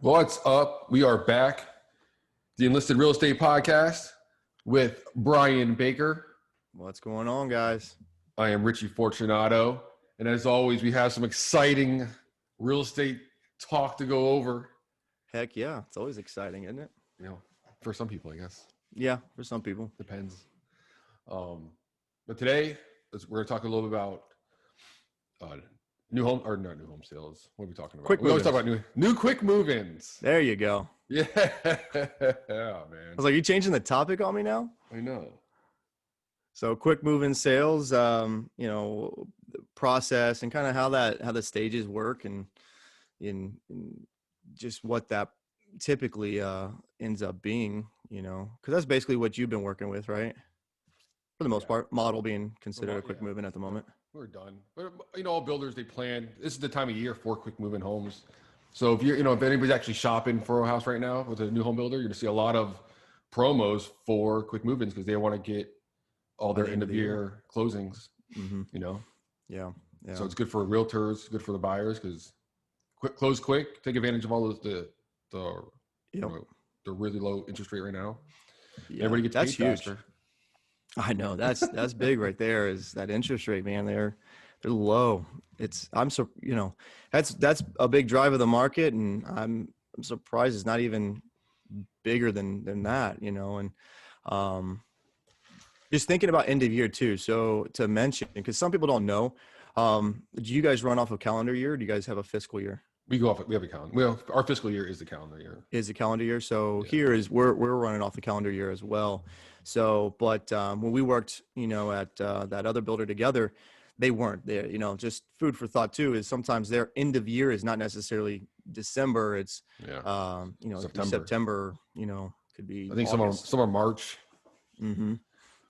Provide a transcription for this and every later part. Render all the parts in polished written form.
What's up? We are back, the Enlisted Real Estate Podcast with Brian Baker. What's going on, guys? I am Richie Fortunato, and as always, we have some exciting real estate talk to go over. Heck yeah, it's always exciting, isn't it? You know, for some people, I guess. Yeah, for some people. Depends. But today, we're going to talk a little bit about new home sales. What are we talking about? We always talk about new quick move-ins. There you go. Yeah, man. I was like, you changing the topic on me now? I know. So quick move-in sales, the process and kind of how the stages work and in just what that typically ends up being, because that's basically what you've been working with, right? For the most part, model being considered a quick move-in at the moment. We're done. But, all builders, they plan. This is the time of year for quick move-in homes. So if if anybody's actually shopping for a house right now with a new home builder, you're going to see a lot of promos for quick move-ins because they want to get all their end of year closings, Yeah. So it's good for realtors, good for the buyers because close quick, take advantage of all the really low interest rate right now. Yeah, everybody gets that's paid huge. faster. I know that's big right there. Is that interest rate, man? They're low. That's a big drive of the market, and I'm surprised it's not even bigger than that. And just thinking about end of year too. So to mention, because some people don't know, do you guys run off a calendar year? Or do you guys have a fiscal year? We have a calendar. Well, our fiscal year is the calendar year. Is the calendar year. So here we're running off the calendar year as well. So, but when we worked, at that other builder together, they weren't there. Just food for thought too is sometimes their end of year is not necessarily December. It's September. Could be. I think August. some are March. Mm-hmm.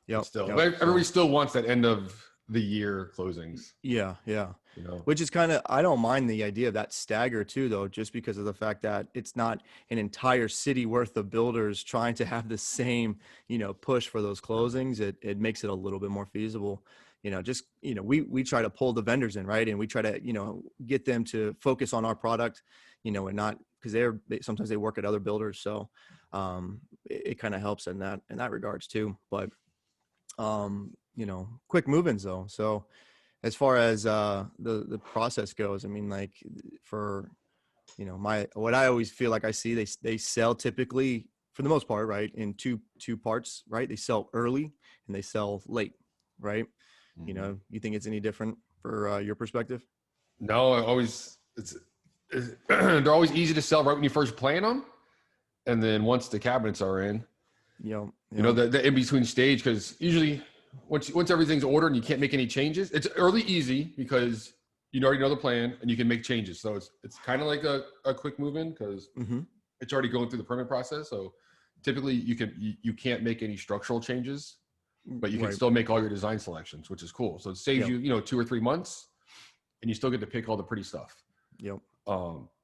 Yeah. Everybody still wants that end of the year closings. Yeah. Which is I don't mind the idea of that stagger too, though, just because of the fact that it's not an entire city worth of builders trying to have the same, push for those closings. It makes it a little bit more feasible. We try to pull the vendors in, right? And we try to, get them to focus on our product, and not because sometimes they work at other builders. So it kind of helps in that regards too. But, quick move-ins though. So as far as the process goes, I mean, like for, what I always feel like I see, they sell typically for the most part, right, in two parts, right? They sell early and they sell late, right? Mm-hmm. You think it's any different for your perspective? No, they're always easy to sell right when you first plan them. And then once the cabinets are in, the in-between stage, because usually once everything's ordered and you can't make any changes, it's early easy because you already know the plan and you can make changes. So it's kind of like a quick move-in because it's already going through the permit process. So typically you can't make any structural changes, but you can still make all your design selections, which is cool. So it saves you 2 or 3 months and you still get to pick all the pretty stuff. Yep.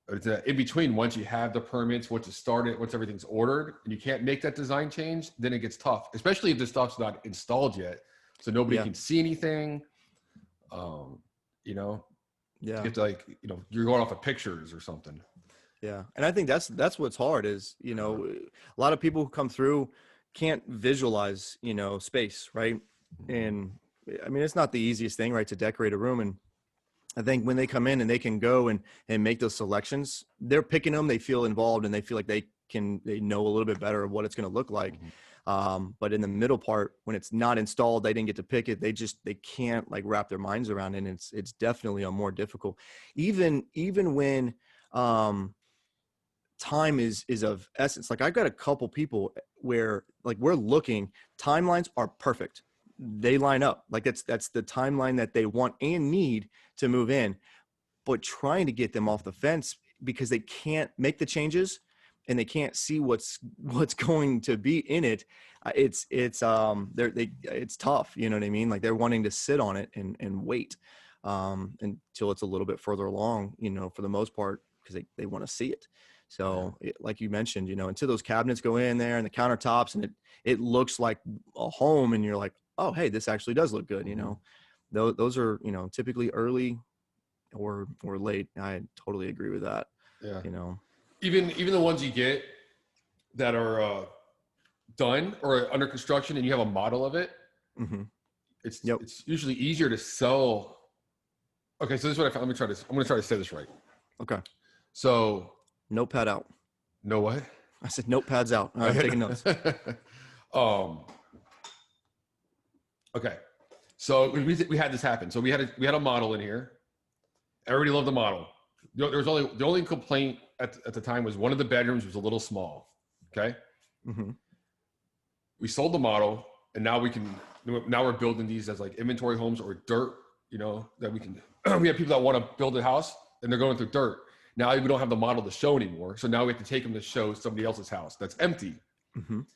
It's in between. Once you have the permits, once it started, once everything's ordered, and you can't make that design change, then it gets tough. Especially if the stuff's not installed yet, so nobody can see anything. You have to you're going off of pictures or something. Yeah, and I think that's what's hard is a lot of people who come through can't visualize space, right? And I mean it's not the easiest thing, right, to decorate a room. And I think when they come in and they can go and make those selections, they're picking them, they feel involved and they feel like they know a little bit better of what it's going to look like. But in the middle part, when it's not installed, they didn't get to pick it. They can't wrap their minds around it. And it's definitely more difficult. Even when time is of essence. Like I've got a couple people where we're looking, timelines are perfect. They line up that's the timeline that they want and need to move in, but trying to get them off the fence because they can't make the changes and they can't see what's going to be in it. It's tough. You know what I mean? Like they're wanting to sit on it and wait until it's a little bit further along, for the most part, because they want to see it. So like you mentioned, until those cabinets go in there and the countertops and it looks like a home and you're like, oh, hey, this actually does look good. Those are, typically early or late. I totally agree with that. Yeah. even the ones you get that are done or under construction and you have a model of it, it's usually easier to sell. Okay, so this is what I found. I'm gonna try to say this right. Okay. So notepad out. No what? I said notepads out. All right, I'm taking notes. Okay. So we had this happen. So we had a model in here. Everybody loved the model. There was the only complaint at the time was one of the bedrooms was a little small. Okay. We sold the model, and now we're building these as like inventory homes or dirt. You know that we can. We have people that want to build a house and they're going through dirt. Now we don't have the model to show anymore. So now we have to take them to show somebody else's house that's empty. And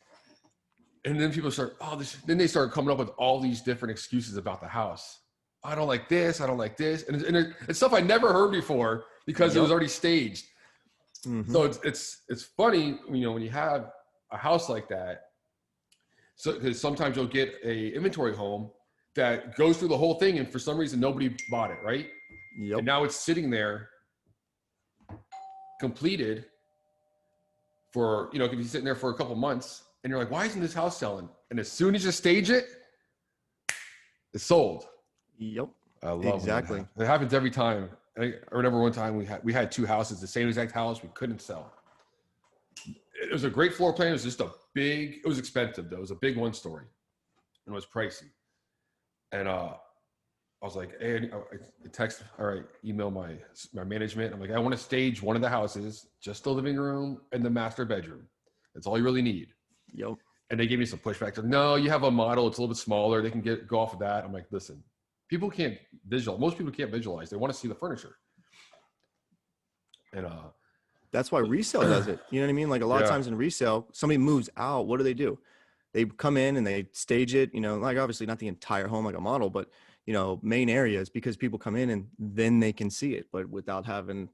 then people start, then they start coming up with all these different excuses about the house. I don't like this. I don't like this. And it's stuff I never heard before because it was already staged. So it's funny, you know, when you have a house like that. So because sometimes you'll get a inventory home that goes through the whole thing, and for some reason nobody bought it, right? And now it's sitting there completed for, you know, it could be sitting there for a couple months, and you're like, why isn't this house selling? And as soon as you stage it, it's sold. I love exactly. It happens every time. I remember one time we had two houses, the same exact house, we couldn't sell. It was a great floor plan. It was just it was expensive though. It was a big 1-story and it was pricey. And I was like, hey, I text, all right, email my management. I'm like, I want to stage one of the houses, just the living room and the master bedroom. That's all you really need. And they gave me some pushback. They're, no, you have a model. It's a little bit smaller. They can go off of that. I'm like, listen, most people can't visualize. They want to see the furniture. And that's why resale does it. You know what I mean? Like a lot of times in resale, somebody moves out. What do? They come in and they stage it, you know, like obviously not the entire home like a model, but you know, main areas, because people come in and then they can see it. But without having,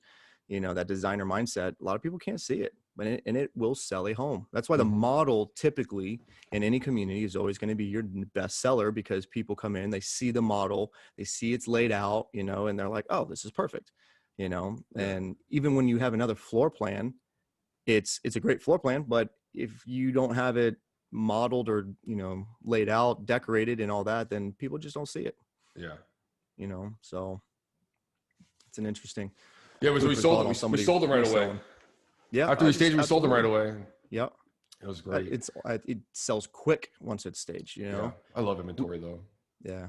you know, that designer mindset, a lot of people can't see it. But it will sell a home. That's why the model typically in any community is always going to be your best seller, because people come in, they see the model, they see it's laid out, you know, and they're like, oh, this is perfect, you know. And even when you have another floor plan, it's a great floor plan, but if you don't have it modeled or, you know, laid out, decorated and all that, then people just don't see it. You know, so it's an interesting. We sold them right away. After we staged, we sold them right away. It was great. It sells quick once it's staged, you know. I love inventory though.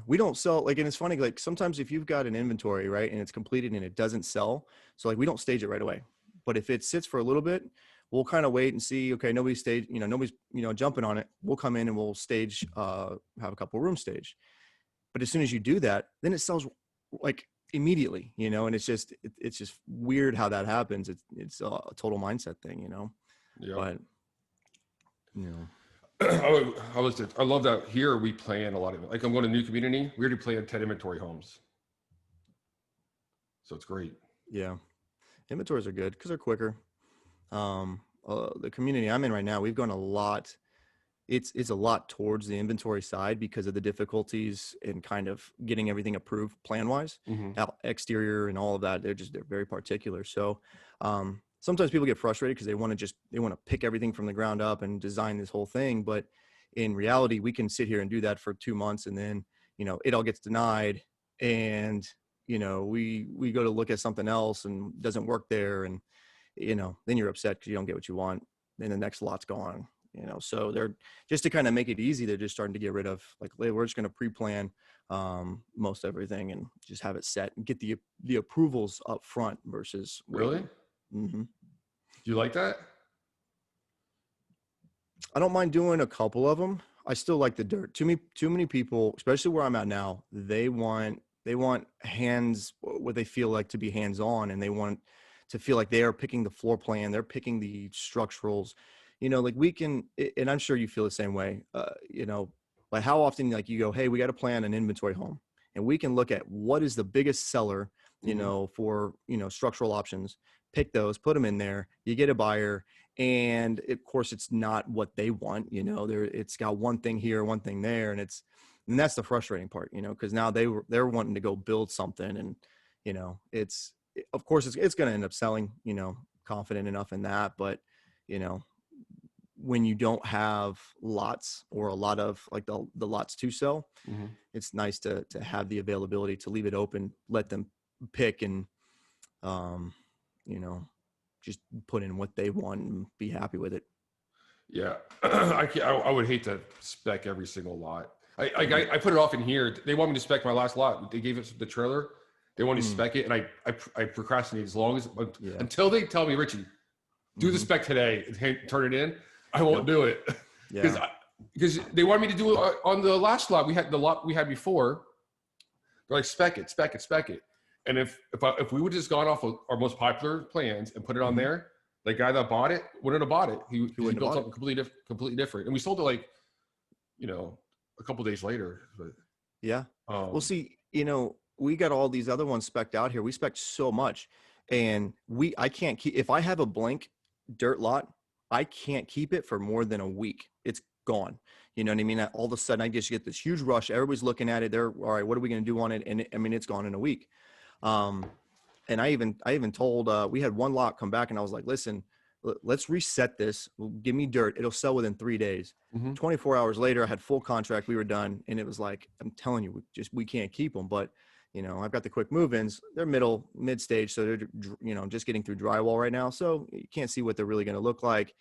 We don't sell, like, and it's funny, like sometimes if you've got an inventory, right, and it's completed and it doesn't sell, so like we don't stage it right away. But if it sits for a little bit, we'll kind of wait and see, okay, nobody's, jumping on it. We'll come in and we'll stage, have a couple rooms staged. But as soon as you do that, then it sells like immediately, you know, and it's just weird how that happens. It's a total mindset thing, you know. But you know, I love that here we plan a lot of it. Like I'm going to a new community, we already planned 10 inventory homes, so it's great. Inventories are good because they're quicker. The community I'm in right now, we've gone a lot. It's a lot towards the inventory side because of the difficulties in kind of getting everything approved plan wise, exterior and all of that. They're very particular. So sometimes people get frustrated because they want to pick everything from the ground up and design this whole thing. But in reality, we can sit here and do that for 2 months, and then, you know, it all gets denied, and, you know, we go to look at something else and it doesn't work there. And, you know, then you're upset because you don't get what you want. Then the next lot's gone. You know, so they're just to kind of make it easy. They're just starting to get rid of, like, we're just going to pre-plan most everything and just have it set and get the approvals up front versus really. Do you like that? I don't mind doing a couple of them. I still like the dirt. Too many people, especially where I'm at now, they want hands, what they feel like to be hands-on, and they want to feel like they are picking the floor plan, they're picking the structurals. You know, like we can, and I'm sure you feel the same way, you know, like how often, like you go, hey, we got to plan an inventory home, and we can look at what is the biggest seller, you know, for, you know, structural options, pick those, put them in there, you get a buyer. And of course it's not what they want, you know, it's got one thing here, one thing there. And that's the frustrating part, you know, because now they're wanting to go build something, and, you know, of course it's going to end up selling, you know, confident enough in that. But, you know, when you don't have lots or a lot of like the lots to sell, it's nice to have the availability to leave it open, let them pick and, you know, just put in what they want and be happy with it. Yeah. I would hate to spec every single lot. I put it off in here. They want me to spec my last lot. They gave us the trailer. They want me to spec it. And I procrastinate as long as, until they tell me, Richie, do the spec today and turn it in. I won't do it. Because they wanted me to do it on the last lot. We had the lot we had before. They're like, spec it. And if we would have just gone off of our most popular plans and put it on there, the guy that bought it wouldn't have bought it. He built something completely different. And we sold it like, you know, a couple days later. But, well, see, you know, we got all these other ones spec'd out here. We spec'd so much, and I can't keep, if I have a blank dirt lot, I can't keep it for more than a week. It's gone. You know what I mean? All of a sudden I just get this huge rush. Everybody's looking at it. They're all right. What are we going to do on it? And I mean, it's gone in a week. And I even told, we had one lot come back and I was like, listen, let's reset this. Give me dirt. It'll sell within 3 days. 24 hours later, I had full contract. We were done. And it was like, I'm telling you, we can't keep them. But, you know, I've got the quick move-ins. They're mid stage. So they're, you know, just getting through drywall right now. So you can't see what they're really going to look like,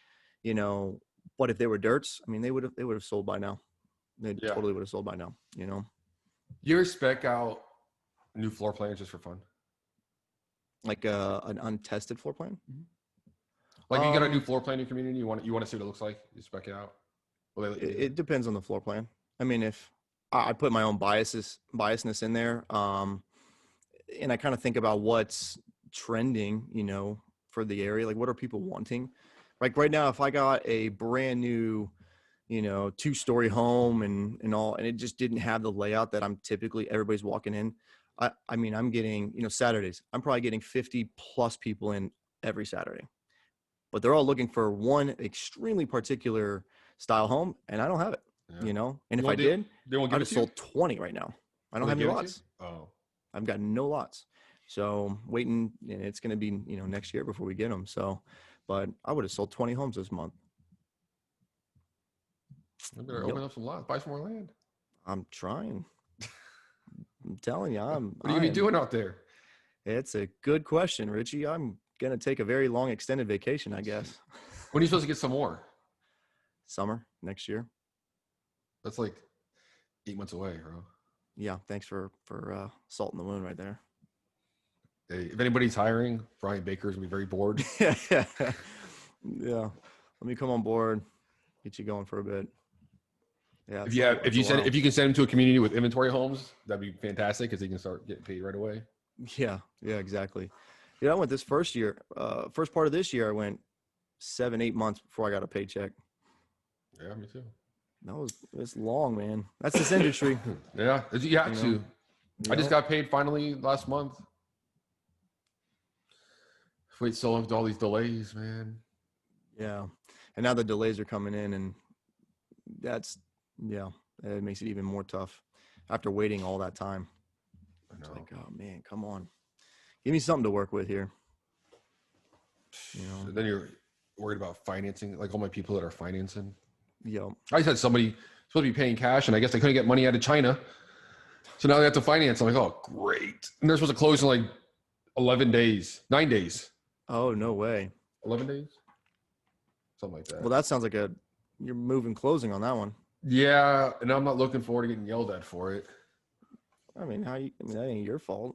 you know. But if they were dirts, I mean, they would have sold by now. They totally would have sold by now, you know. You ever spec out new floor plans just for fun? Like an untested floor plan? Like you got a new floor plan in your community, you want to see what it looks like, you spec it out? It depends on the floor plan. I mean, if I put my own biasness in there, and I kind of think about what's trending, you know, for the area, like what are people wanting? Like right now, if I got a brand new, you know, 2-story home and all, and it just didn't have the layout that I'm typically everybody's walking in. I mean, I'm getting, you know, Saturdays, I'm probably getting 50 plus people in every Saturday, but they're all looking for one extremely particular style home, and I don't have it, you know. And if I did, I'd have sold 20 right now. I don't have any lots. I've got no lots. So waiting, and it's going to be, you know, next year before we get them. So, but I would have sold 20 homes this month. I better open up some lots, buy some more land. I'm trying. I'm telling you, what are you gonna be doing out there? It's a good question, Richie. I'm gonna take a very long extended vacation, I guess. When are you supposed to get some more? Summer next year. That's like 8 months away, bro. Yeah, thanks for salt in the wound right there. Hey, if anybody's hiring, Brian Baker's gonna be very bored. Yeah. Let me come on board, get you going for a bit. Yeah. If you can send him to a community with inventory homes, that'd be fantastic because he can start getting paid right away. Yeah, exactly. Yeah, I went this first part of this year, I went 7-8 months before I got a paycheck. Yeah, me too. It's long, man. That's this industry. Yeah, you have to. I just got paid finally last month. Wait so long with all these delays, man. Yeah, and now the delays are coming in, and it makes it even more tough after waiting all that time. It's like, oh man, come on, give me something to work with here. You know. And then you're worried about financing, like all my people that are financing. Yeah. I just had somebody supposed to be paying cash, and I guess they couldn't get money out of China, so now they have to finance. I'm like, oh great, and they're supposed to close in like 9 days. Oh no way. 11 days, something like that. Well, that sounds like you're moving closing on that one. Yeah, and I'm not looking forward to getting yelled at for it. I mean, that ain't your fault.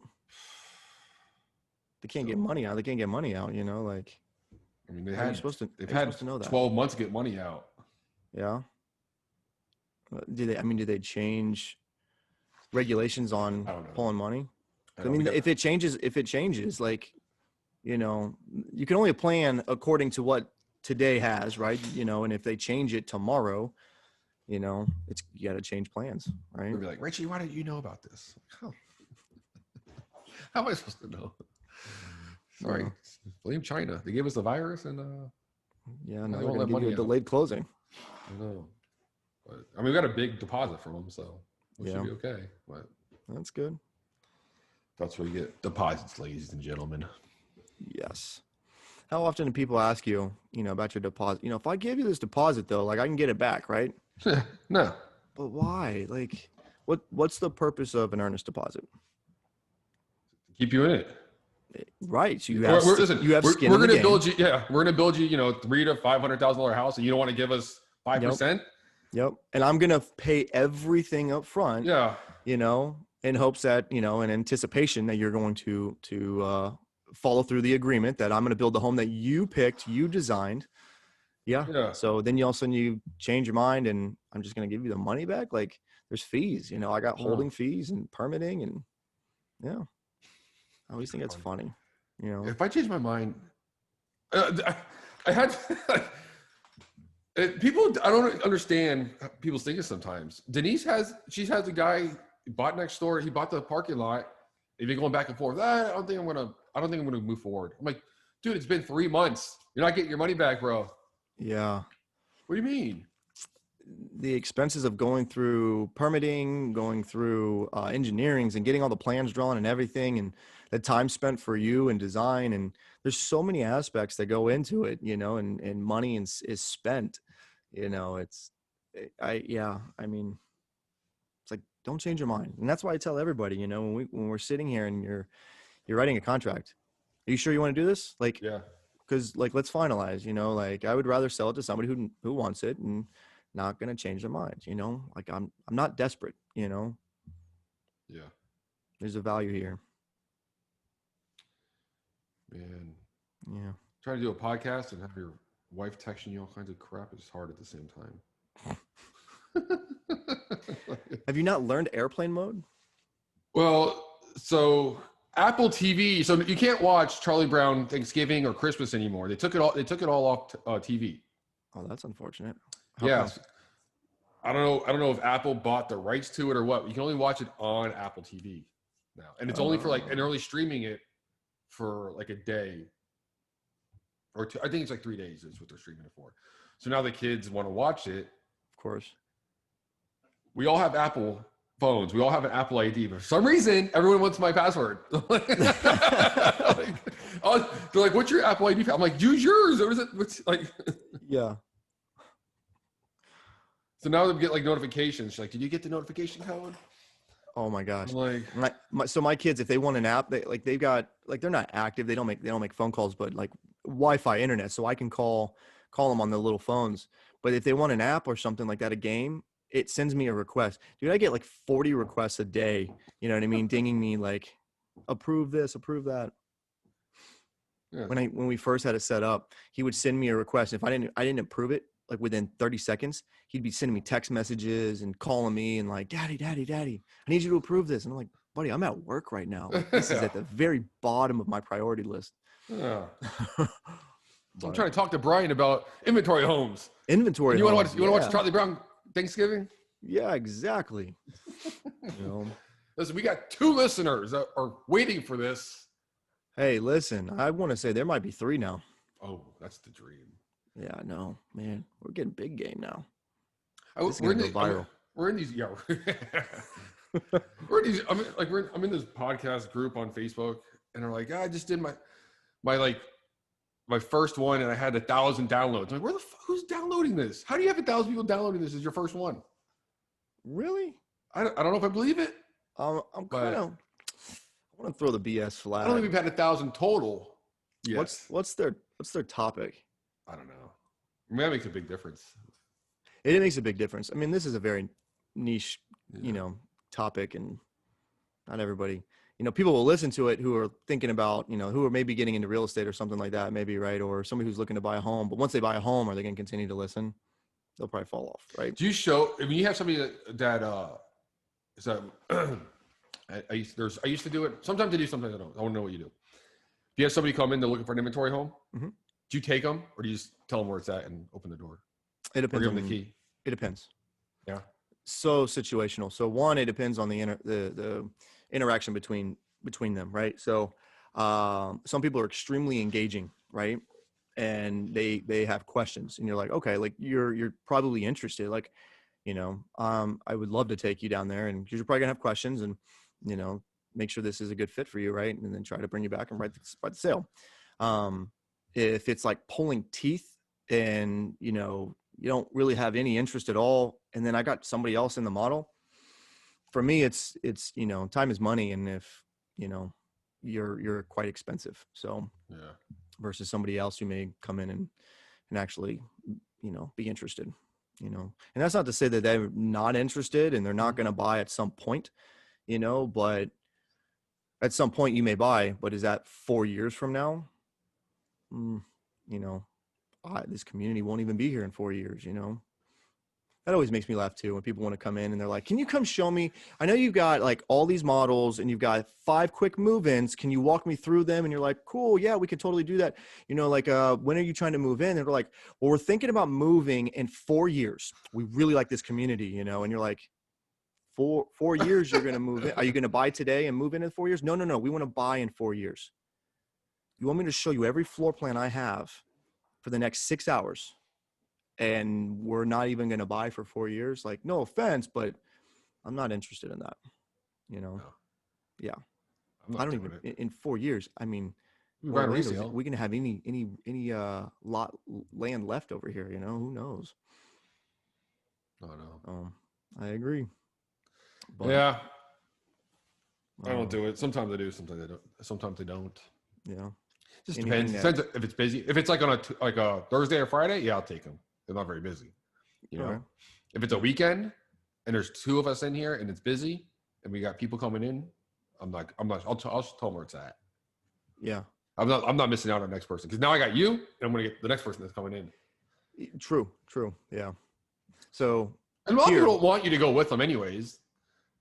They can't get money out. They can't get money out. You know, like. I mean, they've had to know that. 12 months to get money out. Yeah. Do they change regulations on pulling money? I mean, if it changes, like, you know, you can only plan according to what today has, right? You know, and if they change it tomorrow, you know, you got to change plans, right? They'll be like, Richie, why didn't you know about this? How am I supposed to know? Sorry, blame China. They gave us the virus, and now they're going to give you a delayed closing. I know, but I mean, we got a big deposit from them, so we should be okay. But that's good. That's where you get deposits, ladies and gentlemen. Yes. How often do people ask you, about your deposit? If I give you this deposit though, like I can get it back, right? No. But why? Like, what's the purpose of an earnest deposit? Keep you in it. Right. So Listen, you have skin we're in the going to game. build you. Yeah, we're going to build you. $300,000 to $500,000 house, and you don't want to give us 5%. Yep. And I'm gonna pay everything up front. Yeah. In hopes that in anticipation that you're going to follow through the agreement that I'm going to build the home that you picked, you designed. Yeah. Yeah. So then all of a sudden you change your mind and I'm just going to give you the money back. Like there's fees, I got holding fees and permitting and yeah. I always think that's funny. If I change my mind, I had people. I don't understand people's thinking sometimes. Denise has a guy bought next door. He bought the parking lot. They've been going back and forth. I don't think I'm gonna move forward. I'm like, dude, it's been 3 months. You're not getting your money back, bro. Yeah. What do you mean? The expenses of going through permitting, going through engineerings and getting all the plans drawn and everything, and the time spent for you and design. And there's so many aspects that go into it, and money is spent, it's like, don't change your mind. And that's why I tell everybody, when we're sitting here and you're writing a contract, are you sure you want to do this? Like, Yeah. Because let's finalize, like I would rather sell it to somebody who wants it and not going to change their mind, like I'm not desperate, Yeah. there's a value here. Man. Yeah. Trying to do a podcast and have your wife texting you all kinds of crap is hard at the same time. Have you not learned airplane mode? Well, so Apple TV, so you can't watch Charlie Brown Thanksgiving or Christmas anymore. They took it all off TV. Oh, that's unfortunate. Yes. I don't know if Apple bought the rights to it or what. You can only watch it on Apple TV now. And it's only for and only streaming it for like a day or two. I think it's like 3 days is what they're streaming it for. So now the kids want to watch it. Of course. We all have Apple phones. We all have an Apple ID, but for some reason, everyone wants my password. They're like, "What's your Apple ID?" I'm like, "Use yours." Or is it? What's like? Yeah. So now they get like notifications. She's like, "Did you get the notification code?" Oh my gosh. I'm like, my kids, if they want an app, they've got they're not active. They don't make phone calls, but like Wi-Fi internet, so I can call them on the little phones. But if they want an app or something like that, a game, it sends me a request. Dude, I get like 40 requests a day. You know what I mean? Dinging me like, approve this, approve that. Yeah. When we first had it set up, he would send me a request. If I didn't approve it, like within 30 seconds, he'd be sending me text messages and calling me and like, daddy, I need you to approve this. And I'm like, buddy, I'm at work right now. Like, this is at the very bottom of my priority list. Yeah. I'm trying to talk to Brian about inventory homes. Inventory. You want to watch Charlie Brown Thanksgiving? Yeah, exactly. Listen, we got 2 listeners that are waiting for this. Hey, listen, I want to say there might be 3 now. Oh, that's the dream. Yeah, no, man, we're getting big game now. We're in viral. We're in these. Yeah, we're in these. I'm in this podcast group on Facebook, and they're like, I just did my first one, and I had 1,000 downloads. I'm like, who's downloading this? How do you have 1,000 people downloading this as your first one? Really? I don't know if I believe it. I'm kind of. I want to throw the BS flag. I don't think we've had 1,000 total. Yes. What's their topic? I don't know. I mean, that makes a big difference. It makes a big difference. I mean, this is a very niche, topic, and not everybody, people will listen to it who are thinking about, who are maybe getting into real estate or something like that, maybe, right? Or somebody who's looking to buy a home. But once they buy a home, are they going to continue to listen? They'll probably fall off, right? Do you show? I mean, you have somebody that is that. I used to do it. Sometimes I do, sometimes I don't. I want to know what you do. Do you have somebody come in, they're looking for an inventory home? Mm-hmm. Do you take them, or do you just tell them where it's at and open the door? It depends. Or give them the key. It depends. Yeah. So situational. So one, it depends on the interaction between them, right? So some people are extremely engaging, right? And they have questions, and you're like, okay, like you're probably interested, like, I would love to take you down there, and you're probably gonna have questions, and make sure this is a good fit for you, right? And then try to bring you back and write the sale. if it's like pulling teeth and, you know, you don't really have any interest at all, and then I got somebody else in the model, for me, it's, you know, time is money. And if, you know, you're quite expensive. So Yeah. versus somebody else who may come in and actually, you know, be interested, you know, and that's not to say that they're not interested and they're not going to buy at some point, you know, but at some point you may buy, but is that 4 years from now? You know, this community won't even be here in 4 years, you know. That always makes me laugh too, when people want to come in and they're like, can you come show me? I know you've got like all these models and you've got 5 quick move-ins. Can you walk me through them? And you're like, cool. Yeah, we could totally do that. You know, like, when are you trying to move in? And they're like, well, we're thinking about moving in 4 years. We really like this community, you know? And you're like, 4 years you're going to move in. Are you going to buy today and move in 4 years? No. We want to buy in 4 years. You want me to show you every floor plan I have for the next 6 hours, and we're not even going to buy for 4 years? Like, no offense, but I'm not interested in that, you know? No. Yeah. I don't even, in 4 years, I mean, we going to have any land left over here, you know? Who knows? Oh, no. I agree. But, yeah. I don't do it. Sometimes I do, sometimes they don't. Yeah. Just depends. Depends if it's busy. If it's like on a Thursday or Friday, yeah, I'll take them. They're not very busy. You know, right. If it's a weekend and there's 2 of us in here and it's busy and we got people coming in, I'll just tell them where it's at. Yeah. I'm not missing out on the next person, because now I got you and I'm going to get the next person that's coming in. True. Yeah. So, and a lot of people don't want you to go with them anyways.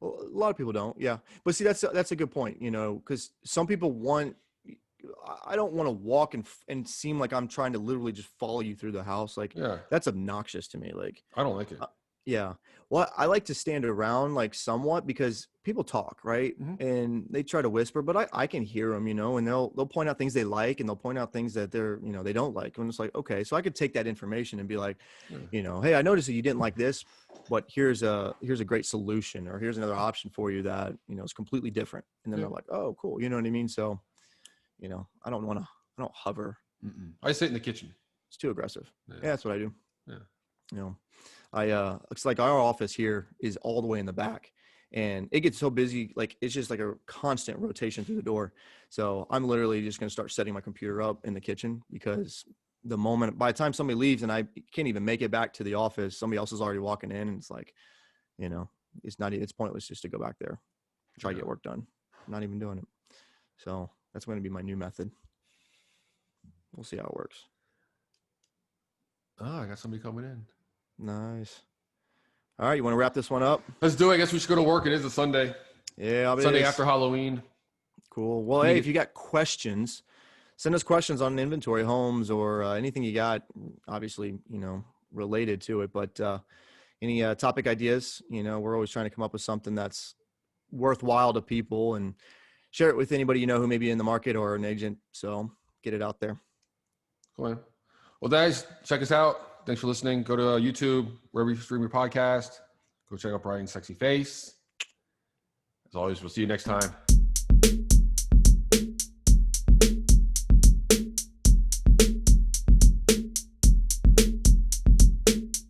Well, a lot of people don't. Yeah. But see, that's a good point, you know, because some people I don't want to walk and seem like I'm trying to literally just follow you through the house. Like, yeah, that's obnoxious to me. Like, I don't like it. Yeah. Well, I like to stand around like somewhat, because people talk, right? Mm-hmm. And they try to whisper, but I can hear them, you know, and they'll point out things they like, and they'll point out things that they're, you know, they don't like. And it's like, okay, so I could take that information and be like, you know, hey, I noticed that you didn't like this, but here's a great solution, or here's another option for you that, you know, is completely different. And then they're like, oh, cool. You know what I mean? So, you know, I don't hover. Mm-mm. I sit in the kitchen. It's too aggressive. Yeah, that's what I do. Yeah. You know, it's like our office here is all the way in the back, and it gets so busy. Like, it's just like a constant rotation through the door. So I'm literally just going to start setting my computer up in the kitchen, because by the time somebody leaves and I can't even make it back to the office, somebody else is already walking in, and it's like, you know, it's pointless just to go back there, try to get work done. I'm not even doing it. So that's going to be my new method. We'll see how it works. Oh, I got somebody coming in. Nice. All right, you want to wrap this one up? Let's do it. I guess we should go to work. It is a Sunday. Yeah, Sunday after Halloween. Cool. Well, hey, if you got questions, send us questions on inventory, homes, or anything you got, obviously, you know, related to it. But any topic ideas, you know, we're always trying to come up with something that's worthwhile to people, and share it with anybody you know who may be in the market or an agent. So get it out there. Cool. Well, guys, check us out. Thanks for listening. Go to YouTube, wherever you stream your podcast. Go check out Brian's sexy face. As always, we'll see you next time.